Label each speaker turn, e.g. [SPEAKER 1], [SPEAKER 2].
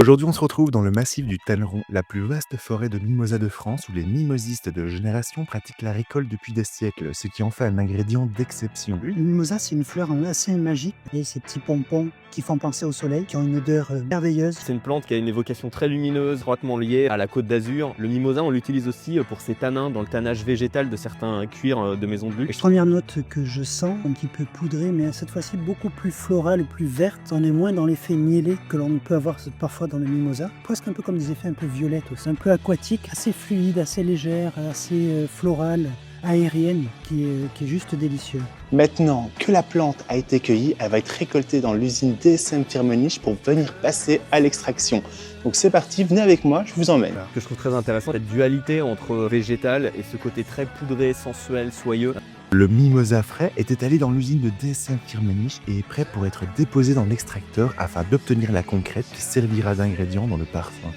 [SPEAKER 1] Aujourd'hui, on se retrouve dans le massif du Tanneron, la plus vaste forêt de mimosas de France, où les mimosistes de génération pratiquent la récolte depuis des siècles, ce qui en fait un ingrédient d'exception.
[SPEAKER 2] Le mimosa, c'est une fleur assez magique et ces petits pompons qui font penser au soleil, qui ont une odeur merveilleuse.
[SPEAKER 3] C'est une plante qui a une évocation très lumineuse, étroitement liée à la Côte d'Azur. Le mimosa, on l'utilise aussi pour ses tanins dans le tannage végétal de certains cuirs de maisons de luxe.
[SPEAKER 2] Première note que je sens, un petit peu poudrée, mais cette fois-ci beaucoup plus florale et plus verte. On est moins dans l'effet mielé que l'on peut avoir parfois dans le mimosa. Presque un peu comme des effets un peu violettes aussi, un peu aquatique, assez fluide, assez légère, assez florale, aérienne, qui est juste délicieux.
[SPEAKER 4] Maintenant que la plante a été cueillie, elle va être récoltée dans l'usine DSM Firmenich pour venir passer à l'extraction. Donc c'est parti, venez avec moi, je vous emmène.
[SPEAKER 3] Ce que je trouve très intéressant, cette dualité entre végétal et ce côté très poudré, sensuel, soyeux.
[SPEAKER 1] Le mimosa frais est étalé dans l'usine de DSM Firmenich et est prêt pour être déposé dans l'extracteur afin d'obtenir la concrète qui servira d'ingrédient dans le parfum.